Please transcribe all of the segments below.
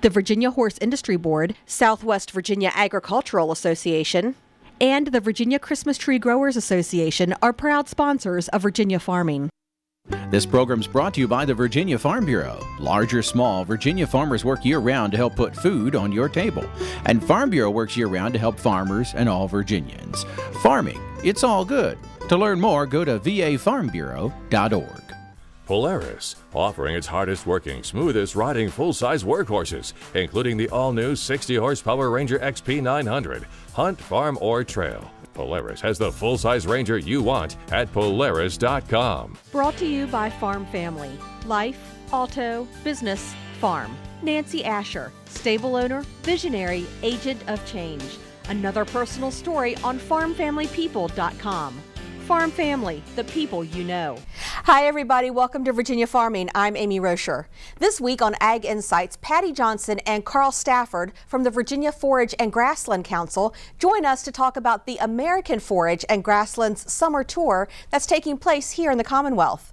the Virginia Horse Industry Board, Southwest Virginia Agricultural Association, and the Virginia Christmas Tree Growers Association are proud sponsors of Virginia farming. This program's brought to you by the Virginia Farm Bureau. Large or small, Virginia farmers work year-round to help put food on your table. And Farm Bureau works year-round to help farmers and all Virginians. Farming, it's all good. To learn more, go to vafarmbureau.org. Polaris, offering its hardest working, smoothest riding full-size workhorses, including the all-new 60-horsepower Ranger XP 900, hunt, farm, or trail. Polaris has the full-size Ranger you want at Polaris.com. Brought to you by Farm Family. Life, auto, business, farm. Nancy Asher, stable owner, visionary, agent of change. Another personal story on farmfamilypeople.com. Farm Family, the people you know. Hi everybody, welcome to Virginia Farming. I'm Amy Roscher. This week on Ag Insights, Patty Johnson and Carl Stafford from the Virginia Forage and Grassland Council join us to talk about the American Forage and Grassland's summer tour that's taking place here in the Commonwealth.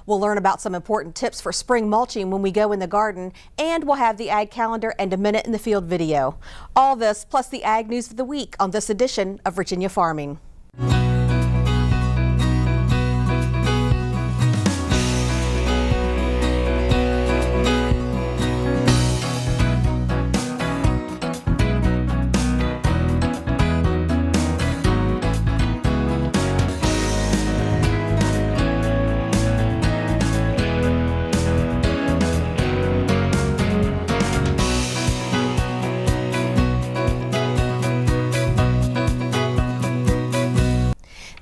We'll learn about some important tips for spring mulching when we go in the garden, and we'll have the Ag Calendar and a Minute in the Field video. All this plus the Ag News of the Week on this edition of Virginia Farming.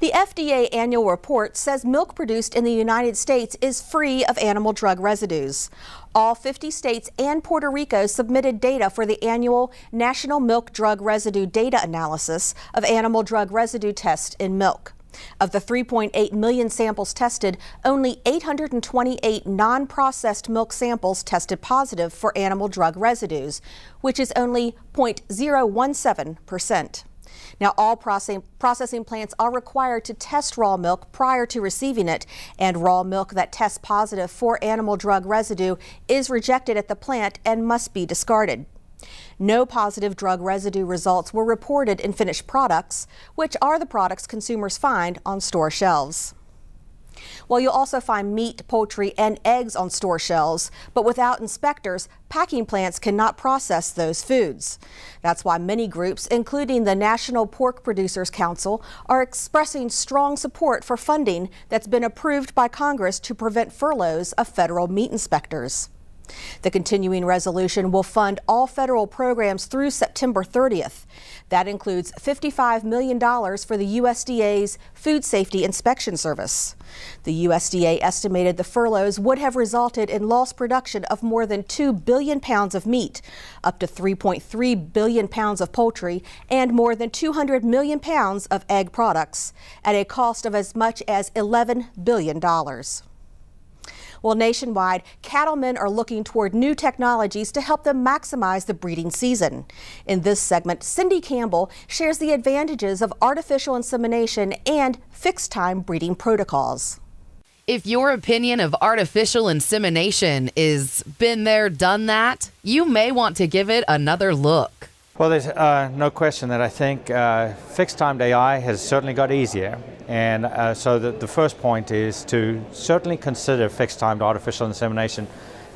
The FDA annual report says milk produced in the United States is free of animal drug residues. All 50 states and Puerto Rico submitted data for the annual National Milk Drug Residue Data Analysis of animal drug residue tests in milk. Of the 3.8 million samples tested, only 828 non-processed milk samples tested positive for animal drug residues, which is only 0.017%. Now, all processing plants are required to test raw milk prior to receiving it, and raw milk that tests positive for animal drug residue is rejected at the plant and must be discarded. No positive drug residue results were reported in finished products, which are the products consumers find on store shelves. Well, you'll also find meat, poultry, and eggs on store shelves, but without inspectors, packing plants cannot process those foods. That's why many groups, including the National Pork Producers Council, are expressing strong support for funding that's been approved by Congress to prevent furloughs of federal meat inspectors. The continuing resolution will fund all federal programs through September 30th. That includes $55 million for the USDA's Food Safety Inspection Service. The USDA estimated the furloughs would have resulted in lost production of more than 2 billion pounds of meat, up to 3.3 billion pounds of poultry, and more than 200 million pounds of egg products, at a cost of as much as $11 billion. Well, nationwide, cattlemen are looking toward new technologies to help them maximize the breeding season. In this segment, Cindy Campbell shares the advantages of artificial insemination and fixed-time breeding protocols. If your opinion of artificial insemination is been there, done that, you may want to give it another look. Well, there's no question that I think fixed-timed AI has certainly got easier. And so the first point is to certainly consider fixed-timed artificial insemination,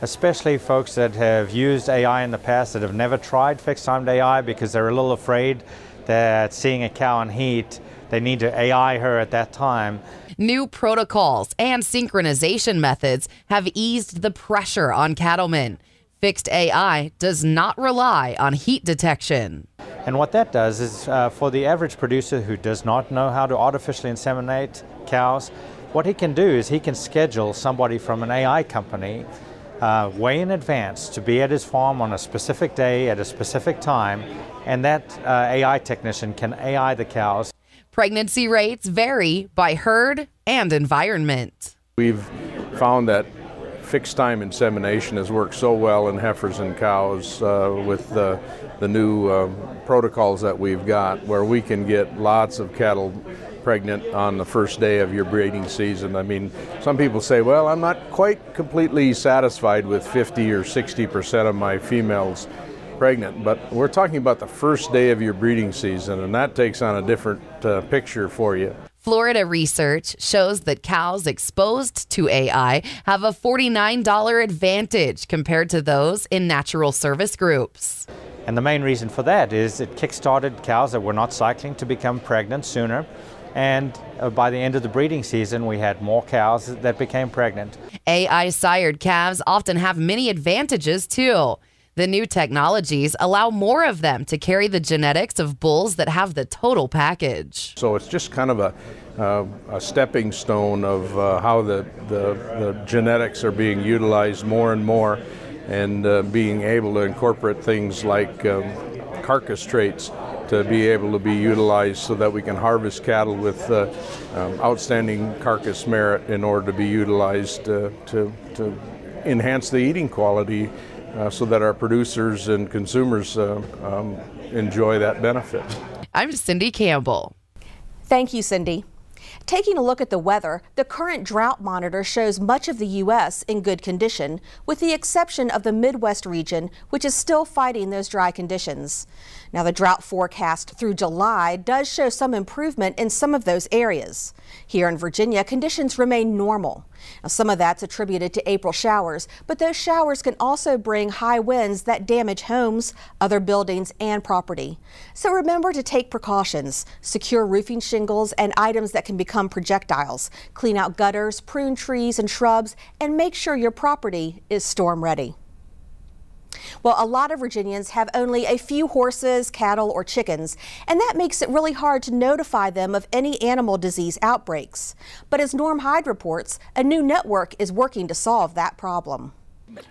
especially folks that have used AI in the past that have never tried fixed-timed AI because they're a little afraid that seeing a cow in heat, they need to AI her at that time. New protocols and synchronization methods have eased the pressure on cattlemen. Fixed AI does not rely on heat detection. And what that does is for the average producer who does not know how to artificially inseminate cows, what he can do is he can schedule somebody from an AI company way in advance to be at his farm on a specific day at a specific time, and that AI technician can AI the cows. Pregnancy rates vary by herd and environment. We've found that fixed-time insemination has worked so well in heifers and cows with the new protocols that we've got, where we can get lots of cattle pregnant on the first day of your breeding season. I mean, some people say, well, I'm not quite completely satisfied with 50 or 60% of my females pregnant, but we're talking about the first day of your breeding season, and that takes on a different picture for you. Florida research shows that cows exposed to AI have a $49 advantage compared to those in natural service groups. And the main reason for that is it kick-started cows that were not cycling to become pregnant sooner. And by the end of the breeding season, we had more cows that became pregnant. AI-sired calves often have many advantages, too. The new technologies allow more of them to carry the genetics of bulls that have the total package. So it's just kind of a stepping stone of how the genetics are being utilized more and more, and being able to incorporate things like carcass traits to be able to be utilized so that we can harvest cattle with outstanding carcass merit in order to be utilized to enhance the eating quality so that our producers and consumers enjoy that benefit. I'm Cindy Campbell. Thank you, Cindy. Taking a look at the weather, the current drought monitor shows much of the U.S. in good condition, with the exception of the Midwest region, which is still fighting those dry conditions. Now, the drought forecast through July does show some improvement in some of those areas. Here in Virginia, conditions remain normal. Now, some of that's attributed to April showers, but those showers can also bring high winds that damage homes, other buildings, and property. So remember to take precautions. Secure roofing shingles and items that can become projectiles. Clean out gutters, prune trees and shrubs, and make sure your property is storm ready. Well, a lot of Virginians have only a few horses, cattle, or chickens, and that makes it really hard to notify them of any animal disease outbreaks. But as Norm Hyde reports, a new network is working to solve that problem.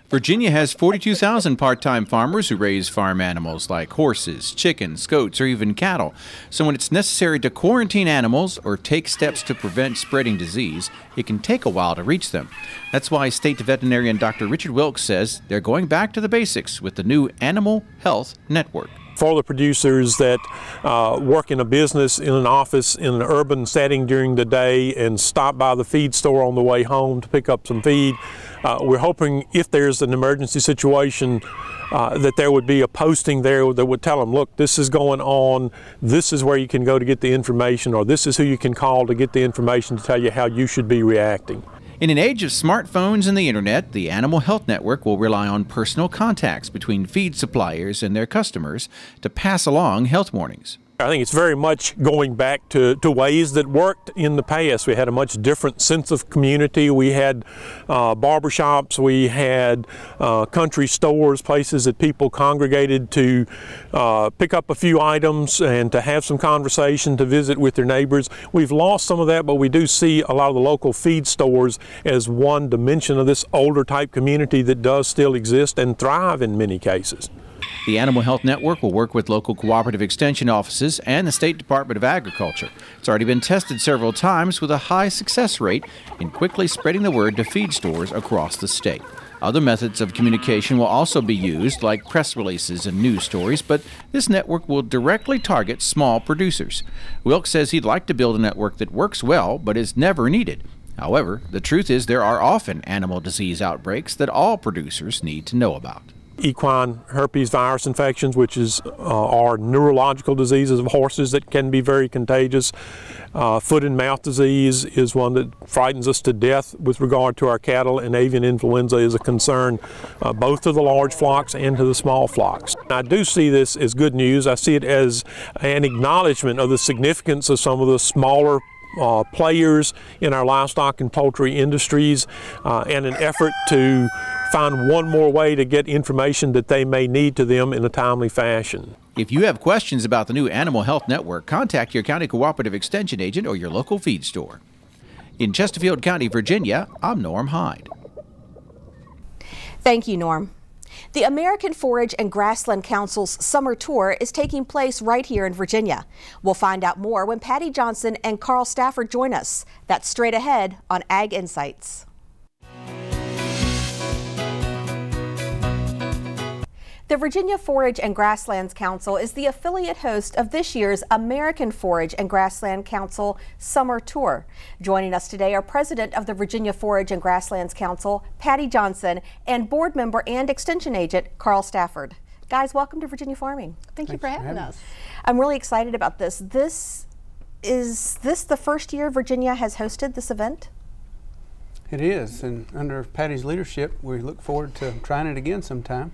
Virginia has 42,000 part-time farmers who raise farm animals like horses, chickens, goats, or even cattle. So when it's necessary to quarantine animals or take steps to prevent spreading disease, it can take a while to reach them. That's why State Veterinarian Dr. Richard Wilkes says they're going back to the basics with the new Animal Health Network. For the producers that work in a business, in an office, in an urban setting during the day and stop by the feed store on the way home to pick up some feed, we're hoping if there's an emergency situation that there would be a posting there that would tell them, look, this is going on, this is where you can go to get the information, or this is who you can call to get the information to tell you how you should be reacting. In an age of smartphones and the internet, the Animal Health Network will rely on personal contacts between feed suppliers and their customers to pass along health warnings. I think it's very much going back to ways that worked in the past. We had a much different sense of community. We had barbershops, we had country stores, places that people congregated to pick up a few items and to have some conversation, to visit with their neighbors. We've lost some of that, but we do see a lot of the local feed stores as one dimension of this older type community that does still exist and thrive in many cases. The Animal Health Network will work with local cooperative extension offices and the State Department of Agriculture. It's already been tested several times with a high success rate in quickly spreading the word to feed stores across the state. Other methods of communication will also be used, like press releases and news stories, but this network will directly target small producers. Wilkes says he'd like to build a network that works well but is never needed. However, the truth is there are often animal disease outbreaks that all producers need to know about. Equine herpes virus infections, which are neurological diseases of horses that can be very contagious. Foot and mouth disease is one that frightens us to death with regard to our cattle, and avian influenza is a concern both to the large flocks and to the small flocks. I do see this as good news. I see it as an acknowledgement of the significance of some of the smaller players in our livestock and poultry industries and an effort to find one more way to get information that they may need to them in a timely fashion. If you have questions about the new Animal Health Network, contact your county cooperative extension agent or your local feed store. In Chesterfield County, Virginia, I'm Norm Hyde. Thank you, Norm. The American Forage and Grassland Council's summer tour is taking place right here in Virginia. We'll find out more when Patty Johnson and Carl Stafford join us. That's straight ahead on Ag Insights. The Virginia Forage and Grasslands Council is the affiliate host of this year's American Forage and Grassland Council Summer Tour. Joining us today are President of the Virginia Forage and Grasslands Council, Patty Johnson, and board member and extension agent, Carl Stafford. Guys, welcome to Virginia Farming. Thank you for having us. I'm really excited about this. Is this the first year Virginia has hosted this event? It is, and under Patty's leadership, we look forward to trying it again sometime.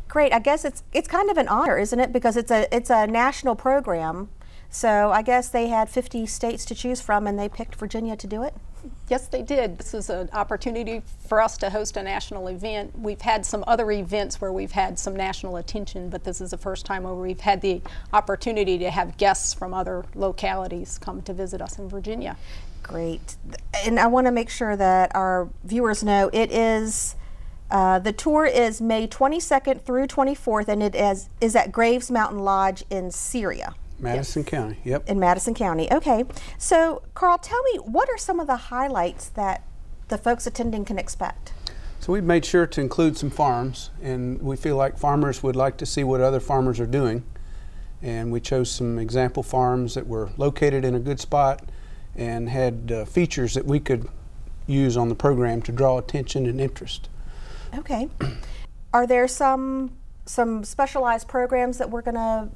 Great. I guess it's kind of an honor, isn't it? Because it's a national program. So I guess they had 50 states to choose from, and they picked Virginia to do it. Yes, they did. This is an opportunity for us to host a national event. We've had some other events where we've had some national attention, but this is the first time where we've had the opportunity to have guests from other localities come to visit us in Virginia. Great. And I want to make sure that our viewers know it is the tour is May 22nd through 24th, and it is at Graves Mountain Lodge in Syria. Madison County, yep. In Madison County, okay. So, Carl, tell me, what are some of the highlights that the folks attending can expect? So we've made sure to include some farms, and we feel like farmers would like to see what other farmers are doing. And we chose some example farms that were located in a good spot and had features that we could use on the program to draw attention and interest. Okay. Are there some specialized programs that we're going to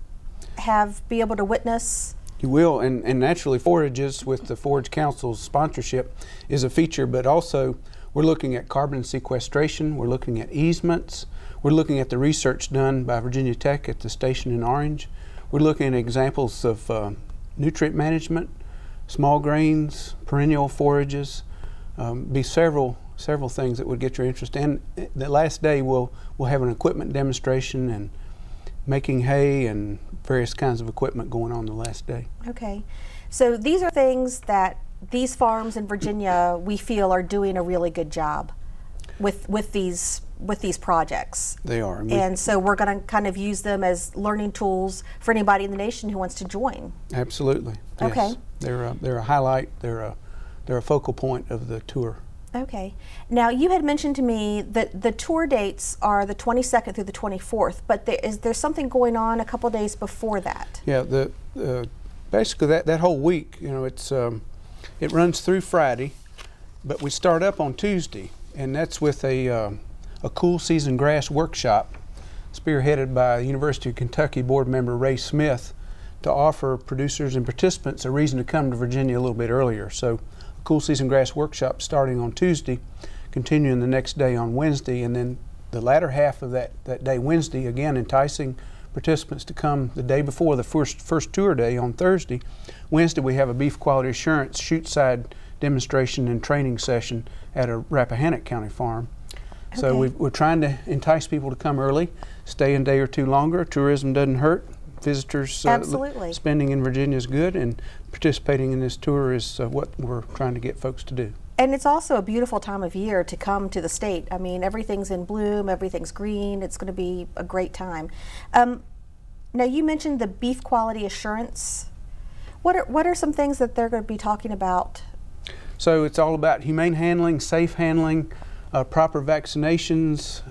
be able to witness? You will, and naturally Forages with the Forage Council's sponsorship is a feature, but also we're looking at carbon sequestration, we're looking at easements, we're looking at the research done by Virginia Tech at the station in Orange, we're looking at examples of nutrient management, small grains, perennial forages, be several things that would get your interest. And the last day we'll have an equipment demonstration and making hay and various kinds of equipment going on the last day. Okay, so these are things that these farms in Virginia we feel are doing a really good job with these projects. They are. And so we're going to kind of use them as learning tools for anybody in the nation who wants to join. Absolutely. Yes. Okay. They're a highlight. They're a focal point of the tour. Okay. Now, you had mentioned to me that the tour dates are the 22nd through the 24th, but there's something going on a couple days before that. Yeah. Basically that whole week, you know, it runs through Friday, but we start up on Tuesday, and that's with a cool season grass workshop spearheaded by University of Kentucky board member Ray Smith to offer producers and participants a reason to come to Virginia a little bit earlier. So cool season grass workshop starting on Tuesday, continuing the next day on Wednesday, and then the latter half of that day, Wednesday, again enticing participants to come the day before the first tour day on Thursday. Wednesday we have a beef quality assurance shoot-side demonstration and training session at a Rappahannock County farm. Okay. So we're trying to entice people to come early, stay a day or two longer. Tourism doesn't hurt. Visitors spending in Virginia is good, and participating in this tour is what we're trying to get folks to do. And it's also a beautiful time of year to come to the state. I mean, everything's in bloom, everything's green. It's going to be a great time. Now, you mentioned the beef quality assurance. What are some things that they're going to be talking about? So it's all about humane handling, safe handling, proper vaccinations,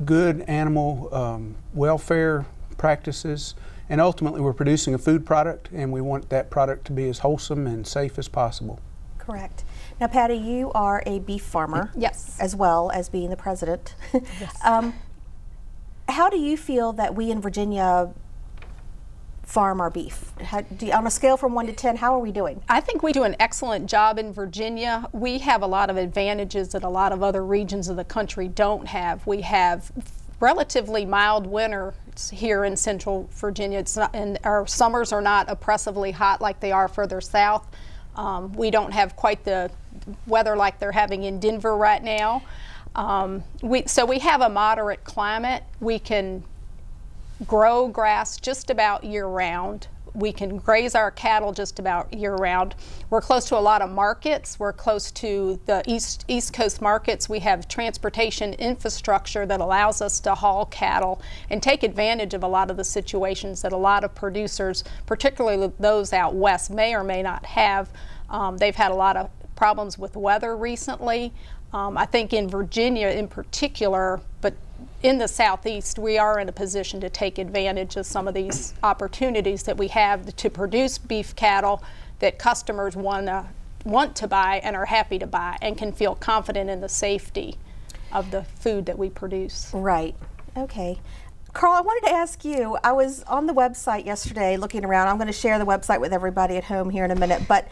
good animal welfare practices, and ultimately we're producing a food product, and we want that product to be as wholesome and safe as possible. Correct. Now, Patty, you are a beef farmer. Yes. As well as being the president. Yes. How do you feel that we in Virginia farm our beef? On a scale from 1 to 10, how are we doing? I think we do an excellent job in Virginia. We have a lot of advantages that a lot of other regions of the country don't have. We have relatively mild winters here in central Virginia. It's not, and our summers are not oppressively hot like they are further south. We don't have quite the weather like they're having in Denver right now. So we have a moderate climate. We can grow grass just about year-round. We can graze our cattle just about year-round. We're close to a lot of markets. We're close to the East Coast markets. We have transportation infrastructure that allows us to haul cattle and take advantage of a lot of the situations that a lot of producers, particularly those out west, may or may not have. They've had a lot of problems with weather recently. I think in Virginia in particular, but in the Southeast, we are in a position to take advantage of some of these opportunities that we have to produce beef cattle that customers want to buy and are happy to buy and can feel confident in the safety of the food that we produce. Right. Okay. Carl, I wanted to ask you, I was on the website yesterday looking around. I'm going to share the website with everybody at home here in a minute, but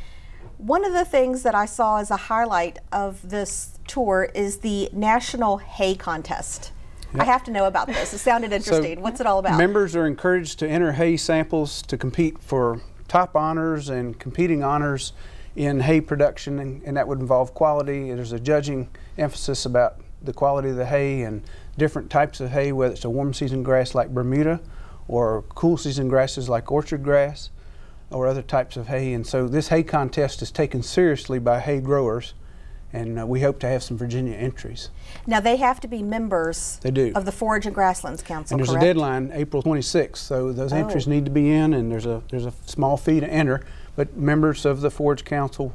one of the things that I saw as a highlight of this tour is the National Hay Contest. Yep. I have to know about this. It sounded interesting. So what's it all about? Members are encouraged to enter hay samples to compete for top honors and competing honors in hay production, and that would involve quality. There's a judging emphasis about the quality of the hay and different types of hay, whether it's a warm season grass like Bermuda or cool season grasses like orchard grass or other types of hay. And so this hay contest is taken seriously by hay growers, and we hope to have some Virginia entries. Now they have to be members of the Forage and Grasslands Council, and there's correct? a deadline, April 26th, so those entries need to be in, and there's a small fee to enter, but members of the Forage Council,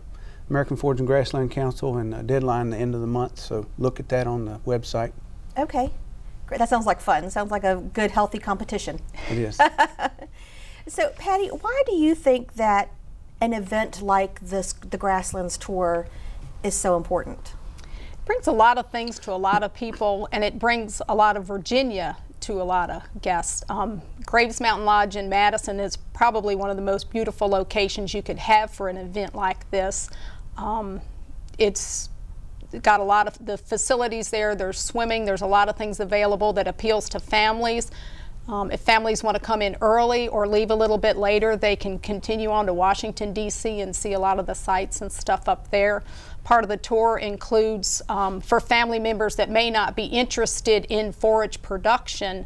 American Forage and Grassland Council, and a deadline at the end of the month, so look at that on the website. Okay, great. That sounds like fun. Sounds like a good, healthy competition. It is. So, Patty, why do you think that an event like this, the Grasslands Tour, is so important? It brings a lot of things to a lot of people, and it brings a lot of Virginia to a lot of guests. Graves Mountain Lodge in Madison is probably one of the most beautiful locations you could have for an event like this. It's got a lot of the facilities there. There's swimming. There's a lot of things available that appeals to families. If families want to come in early or leave a little bit later, they can continue on to Washington, D.C. and see a lot of the sites and stuff up there. Part of the tour includes, for family members that may not be interested in forage production,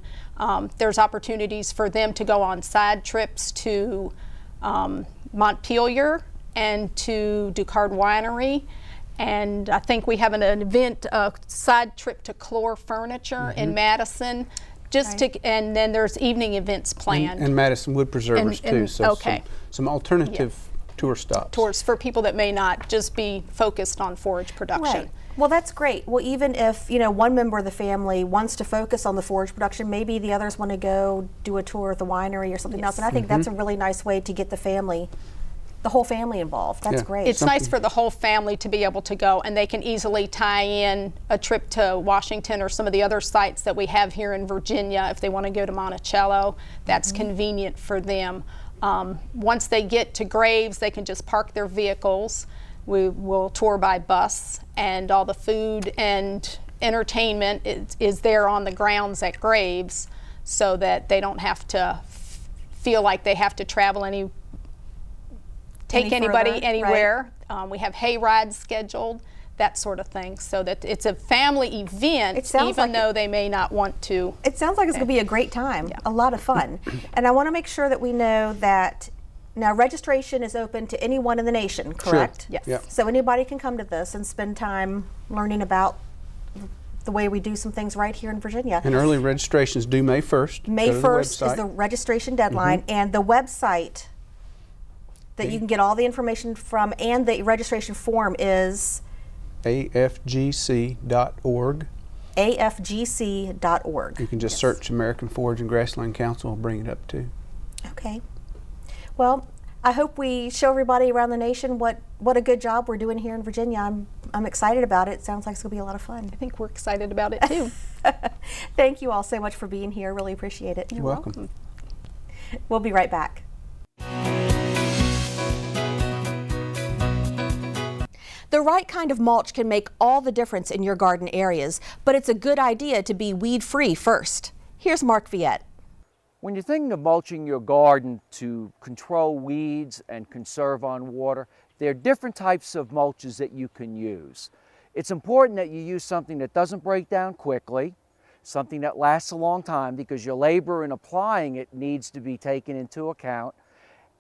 there's opportunities for them to go on side trips to Montpelier and to Ducard Winery. And I think we have an event, a side trip to Clore Furniture in Madison. And then there's evening events planned. And Madison Wood Preservers too, so some alternative tour stops. Tours for people that may not just be focused on forage production. Right. Well, that's great. Well, even if, you know, one member of the family wants to focus on the forage production, maybe the others want to go do a tour of the winery or something else. And I think that's a really nice way to get the family, the whole family involved. That's great. It's nice for the whole family to be able to go, and they can easily tie in a trip to Washington or some of the other sites that we have here in Virginia. If they want to go to Monticello, that's convenient for them. Once they get to Graves, they can just park their vehicles. We will tour by bus, and all the food and entertainment is there on the grounds at Graves, so that they don't have to feel like they have to travel take anybody anywhere. Right. We have hay rides scheduled, that sort of thing, so that it's a family event, even though they may not want to. It sounds like it's going to be a great time, a lot of fun. And I want to make sure that we know that now registration is open to anyone in the nation, correct? Sure. Yes. So anybody can come to this and spend time learning about the way we do some things right here in Virginia. And early registrations due May 1st. May 1st is the registration deadline, and the website that you can get all the information from and the registration form is afgc.org. afgc.org. You can just search American Forage and Grassland Council, will bring it up too. Okay. Well, I hope we show everybody around the nation what a good job we're doing here in Virginia. I'm excited about it. Sounds like it's going to be a lot of fun. I think we're excited about it too. Thank you all so much for being here. Really appreciate it. You're welcome. We'll be right back. The right kind of mulch can make all the difference in your garden areas, but it's a good idea to be weed-free first. Here's Mark Viette. When you're thinking of mulching your garden to control weeds and conserve on water, there are different types of mulches that you can use. It's important that you use something that doesn't break down quickly, something that lasts a long time because your labor in applying it needs to be taken into account,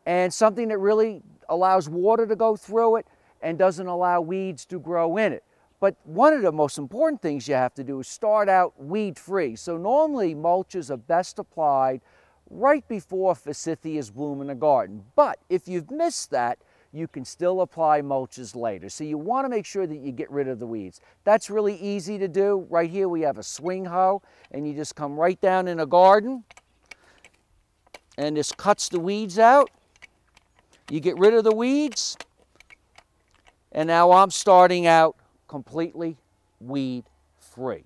and something that really allows water to go through it and doesn't allow weeds to grow in it. But one of the most important things you have to do is start out weed-free. So normally mulches are best applied right before forsythias bloom in the garden. But if you've missed that, you can still apply mulches later. So you want to make sure that you get rid of the weeds. That's really easy to do. Right here we have a swing hoe, and you just come right down in a garden, and this cuts the weeds out. You get rid of the weeds, and now I'm starting out completely weed-free.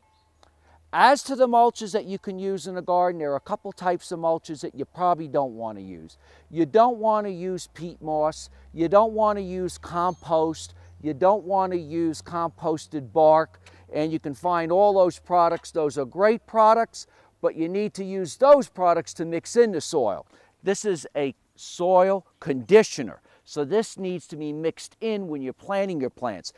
As to the mulches that you can use in the garden, there are a couple types of mulches that you probably don't want to use. You don't want to use peat moss. You don't want to use compost. You don't want to use composted bark. And you can find all those products. Those are great products, but you need to use those products to mix in the soil. This is a soil conditioner, so this needs to be mixed in when you're planting your plants.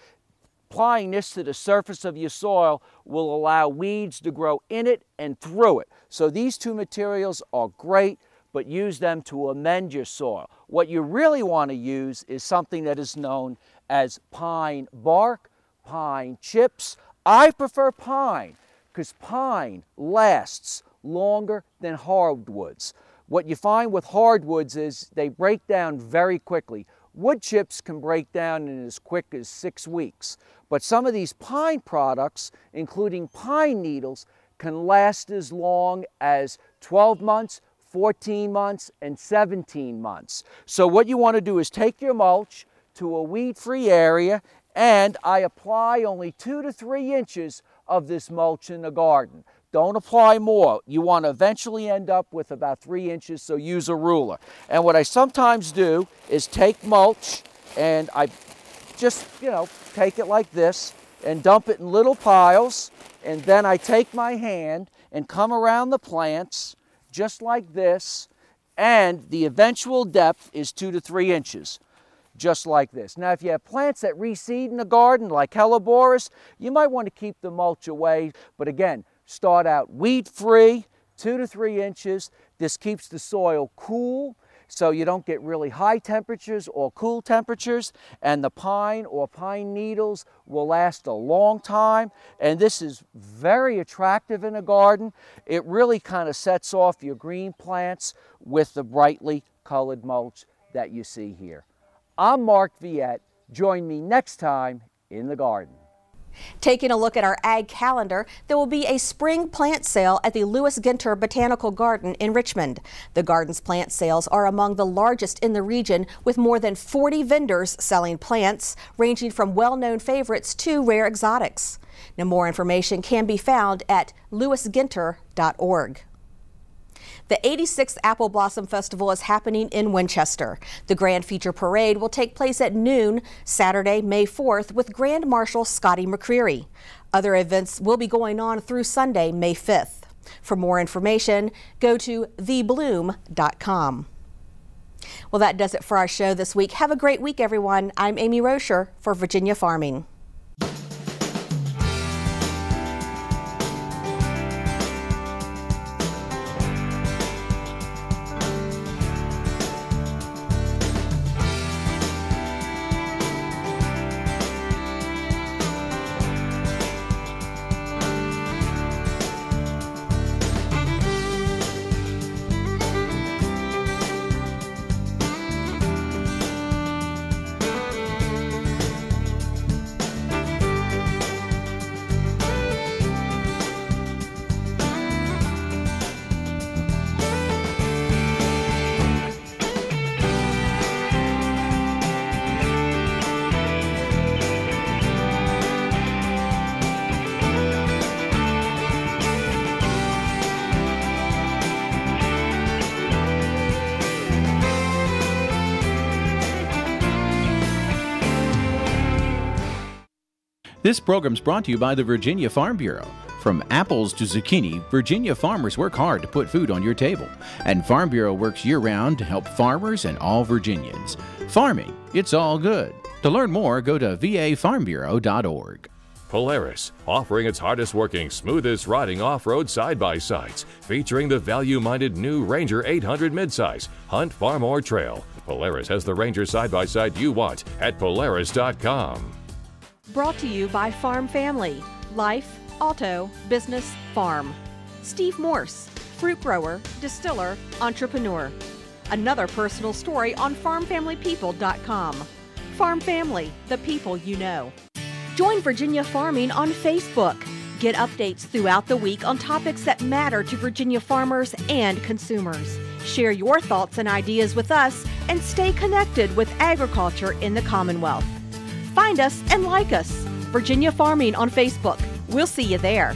Applying this to the surface of your soil will allow weeds to grow in it and through it. So these two materials are great, but use them to amend your soil. What you really want to use is something that is known as pine bark, pine chips. I prefer pine because pine lasts longer than hardwoods. What you find with hardwoods is they break down very quickly. Wood chips can break down in as quick as 6 weeks. But some of these pine products, including pine needles, can last as long as 12 months, 14 months, and 17 months. So what you want to do is take your mulch to a weed-free area, and I apply only 2 to 3 inches of this mulch in the garden. Don't apply more. You want to eventually end up with about 3 inches, so use a ruler. And what I sometimes do is take mulch and I just, take it like this and dump it in little piles. And then I take my hand and come around the plants just like this. And the eventual depth is 2 to 3 inches, just like this. Now, if you have plants that reseed in the garden, like Helleborus, you might want to keep the mulch away. But again, start out weed-free, 2 to 3 inches. This keeps the soil cool, so you don't get really high temperatures or cool temperatures, and the pine or pine needles will last a long time. And this is very attractive in a garden. It really kind of sets off your green plants with the brightly colored mulch that you see here. I'm Mark Viette. Join me next time in the garden. Taking a look at our ag calendar, there will be a spring plant sale at the Lewis Ginter Botanical Garden in Richmond. The garden's plant sales are among the largest in the region, with more than 40 vendors selling plants, ranging from well-known favorites to rare exotics. Now, more information can be found at lewisginter.org. The 86th Apple Blossom Festival is happening in Winchester. The Grand Feature Parade will take place at noon Saturday, May 4th, with Grand Marshal Scotty McCreery. Other events will be going on through Sunday, May 5th. For more information, go to thebloom.com. Well, that does it for our show this week. Have a great week, everyone. I'm Amy Roscher for Virginia Farming. This program's brought to you by the Virginia Farm Bureau. From apples to zucchini, Virginia farmers work hard to put food on your table. And Farm Bureau works year-round to help farmers and all Virginians. Farming, it's all good. To learn more, go to vafarmbureau.org. Polaris, offering its hardest working, smoothest riding off-road side-by-sides, featuring the value-minded new Ranger 800 midsize, hunt, farm, or trail. Polaris has the Ranger side-by-side you want at Polaris.com. Brought to you by Farm Family, Life, Auto, Business, Farm. Steve Morse, fruit grower, distiller, entrepreneur. Another personal story on farmfamilypeople.com. Farm Family, the people you know. Join Virginia Farming on Facebook. Get updates throughout the week on topics that matter to Virginia farmers and consumers. Share your thoughts and ideas with us and stay connected with agriculture in the Commonwealth. Find us and like us. Virginia Farming on Facebook. We'll see you there.